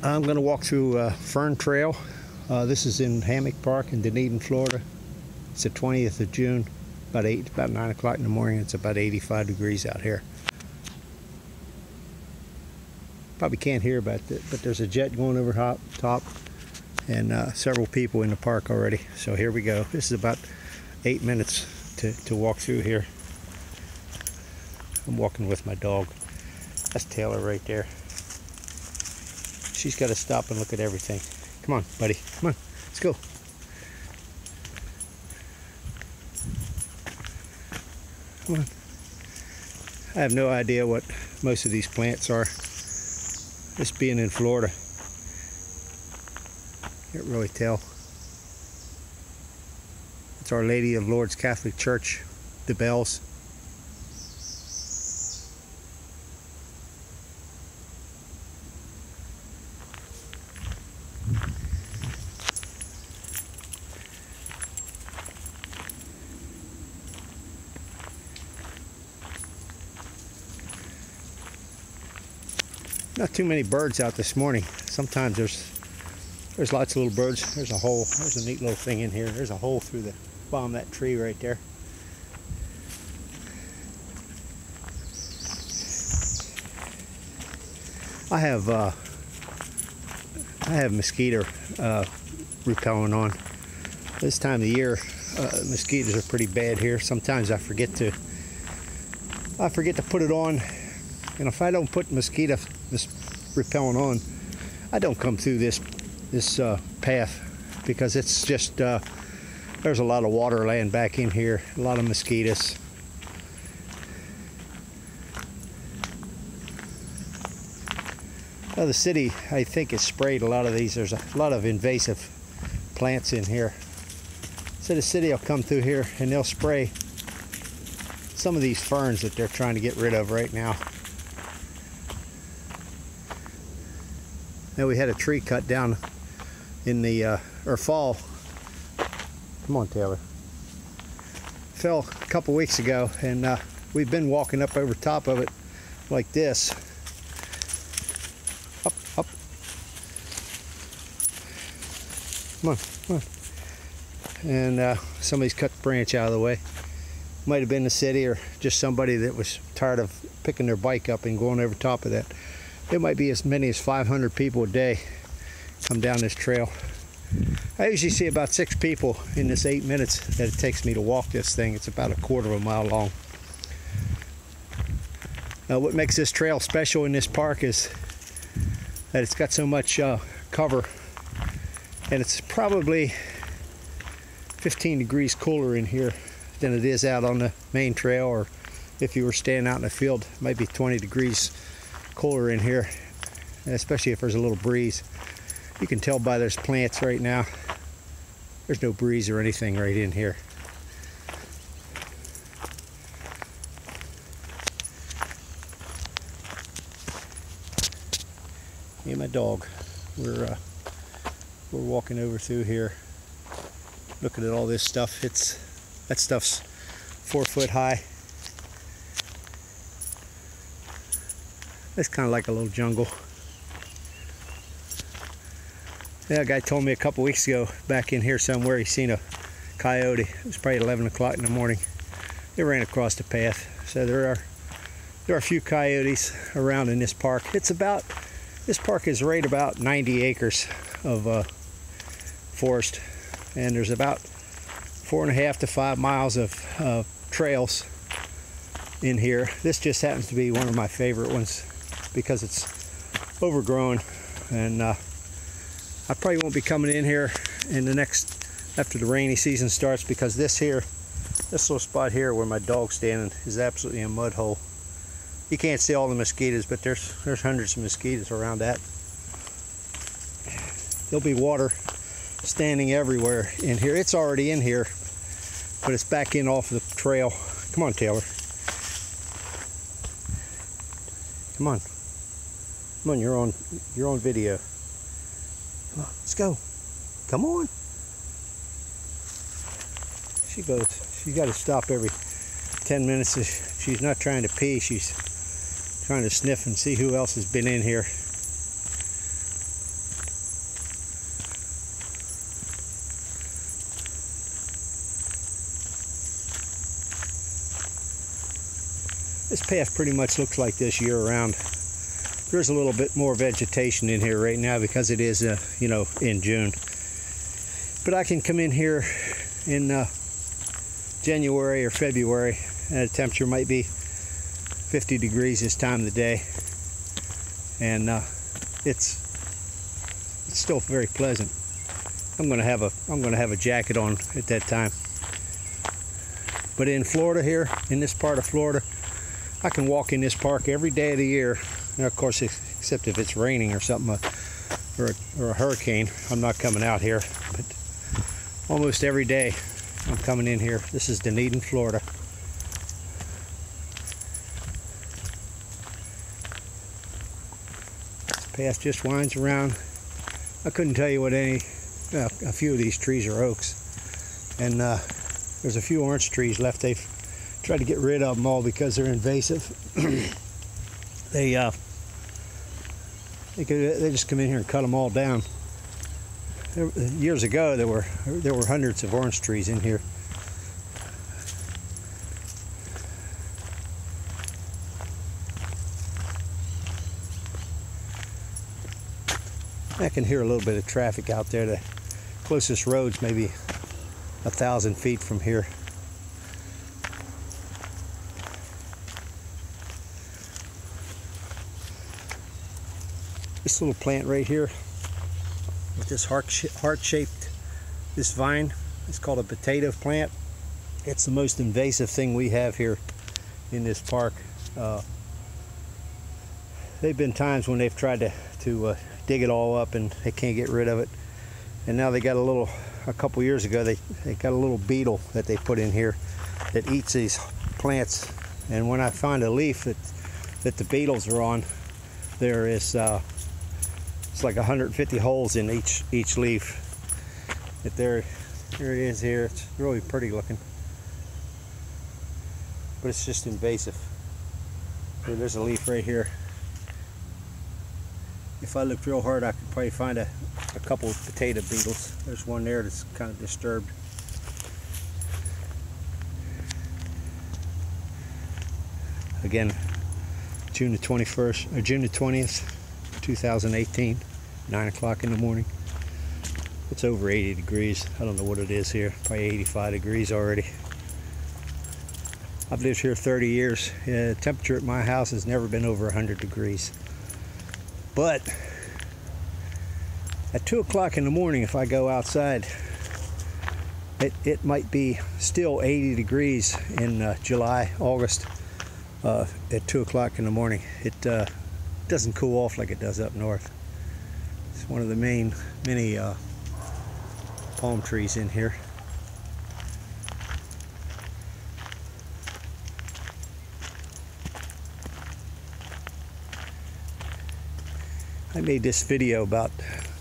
I'm going to walk through Fern Trail. This is in Hammock Park in Dunedin, Florida. It's the 20th of June, about 9 o'clock in the morning. It's about 85 degrees out here. Probably can't hear about it, but there's a jet going over top and several people in the park already. So here we go. This is about 8 minutes to walk through here. I'm walking with my dog. That's Taylor right there. She's got to stop and look at everything. Come on, buddy. Come on. Let's go. Come on. I have no idea what most of these plants are. This being in Florida, can't really tell. It's Our Lady of Lourdes Catholic Church, the bells. Not too many birds out this morning. Sometimes there's lots of little birds. There's a hole. There's a neat little thing in here. There's a hole through the bottom of that tree right there. I have mosquito repellent on. This time of the year, mosquitoes are pretty bad here. Sometimes I forget to put it on. And if I don't put this repellent on, I don't come through this path because it's just there's a lot of water laying back in here, a lot of mosquitoes. Well, the city, I think, has sprayed a lot of these. There's a lot of invasive plants in here. So the city will come through here and they'll spray some of these ferns that they're trying to get rid of right now. Now we had a tree cut down in the fall. Come on, Taylor. Fell a couple weeks ago, and we've been walking up over top of it like this. Up. Come on. And somebody's cut the branch out of the way. Might have been the city or just somebody that was tired of picking their bike up and going over top of that. There might be as many as 500 people a day come down this trail. I usually see about 6 people in this 8 minutes that it takes me to walk this thing. It's about a quarter of a mile long. What makes this trail special in this park is that it's got so much cover, and it's probably 15 degrees cooler in here than it is out on the main trail, or if you were standing out in the field, it might be 20 degrees cooler in here, especially if there's a little breeze. You can tell by those plants right now, there's no breeze or anything right in here. Me and my dog, we're walking over through here, looking at all this stuff. That stuff's 4 foot high. It's kind of like a little jungle. Yeah, a guy told me a couple weeks ago back in here somewhere he seen a coyote. It was probably 11 o'clock in the morning. They ran across the path. So there are a few coyotes around in this park. This park is right about 90 acres of forest, and there's about 4.5 to 5 miles of trails in here. This just happens to be one of my favorite ones because it's overgrown, and I probably won't be coming in here after the rainy season starts, because this little spot here where my dog's standing is absolutely a mud hole. You can't see all the mosquitoes, but there's hundreds of mosquitoes around that. There'll be water standing everywhere in here. It's already in here, but it's back in off the trail. Come on, Taylor. Come on. Come on, you're on video. Come on, let's go. Come on. She got to stop every 10 minutes. She's not trying to pee. She's trying to sniff and see who else has been in here. This path pretty much looks like this year round. There's a little bit more vegetation in here right now because it is, you know, in June. But I can come in here in January or February, and the temperature might be 50 degrees this time of the day, and it's still very pleasant. I'm gonna have a jacket on at that time. But in Florida here, in this part of Florida, I can walk in this park every day of the year. And of course, except if it's raining or something, or a hurricane, I'm not coming out here. But almost every day, I'm coming in here. This is Dunedin, Florida. This path just winds around. I couldn't tell you what a few of these trees are oaks, and there's a few orange trees left. They've tried to get rid of them all because they're invasive. They just come in here and cut them all down. Years ago, there were hundreds of orange trees in here. I can hear a little bit of traffic out there. The closest road's maybe 1,000 feet from here. This little plant right here with this heart-shaped, this vine, it's called a potato plant. It's the most invasive thing we have here in this park. There've been times when they've tried to dig it all up and they can't get rid of it. And now they got a couple years ago, they got a little beetle that they put in here that eats these plants. And when I find a leaf that the beetles are on, there is it's like 150 holes in each leaf. But there it is here. It's really pretty looking, but it's just invasive. So there's a leaf right here. If I looked real hard, I could probably find a couple of potato beetles. There's one there that's kind of disturbed. Again, June the 21st, or June the 20th, 2018, 9 o'clock in the morning. It's over 80 degrees. I don't know what it is here, probably 85 degrees already. I've lived here 30 years. The temperature at my house has never been over 100 degrees. But at 2 o'clock in the morning, if I go outside, it might be still 80 degrees in July, August at 2 o'clock in the morning. It doesn't cool off like it does up north. It's one of the many palm trees in here. I made this video about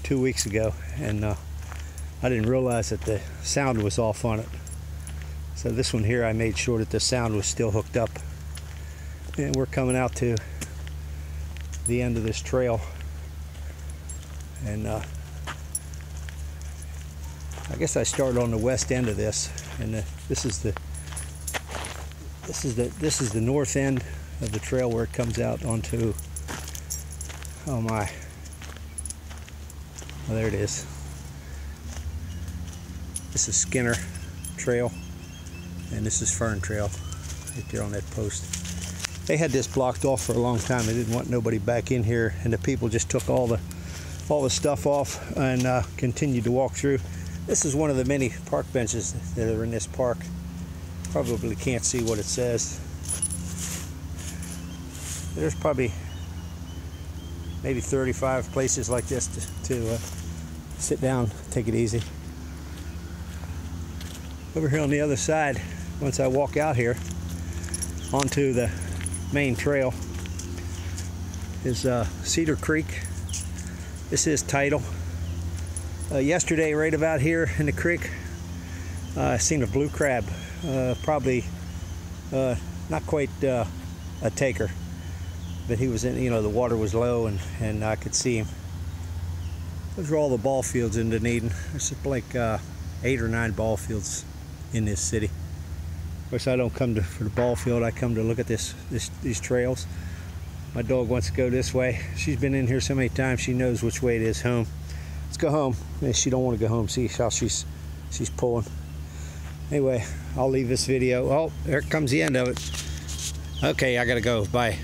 2 weeks ago, and I didn't realize that the sound was off on it. So this one here, I made sure that the sound was still hooked up. And we're coming out to the end of this trail, and I guess I started on the west end of this, and this is the north end of the trail where it comes out onto, oh my, well, there it is. This is Skinner Trail, and this is Fern Trail right there on that post. They had this blocked off for a long time. They didn't want nobody back in here, and the people just took all the stuff off and continued to walk through. This is one of the many park benches that are in this park. Probably can't see what it says. There's probably maybe 35 places like this to sit down, take it easy. Over here on the other side, once I walk out here onto the main trail, is Cedar Creek. This is tidal. Yesterday, right about here in the creek, I seen a blue crab, probably not quite a taker, but he was in, the water was low, and I could see him. Those are all the ball fields in Dunedin. There's like 8 or 9 ball fields in this city. course, I don't come for the ball field. I come to look at these trails. My dog wants to go this way. She's been in here so many times, she knows which way it is home. Let's go home. She don't want to go home. See how she's pulling. Anyway, I'll leave this video. Oh, there comes the end of it. Okay, I gotta go. Bye.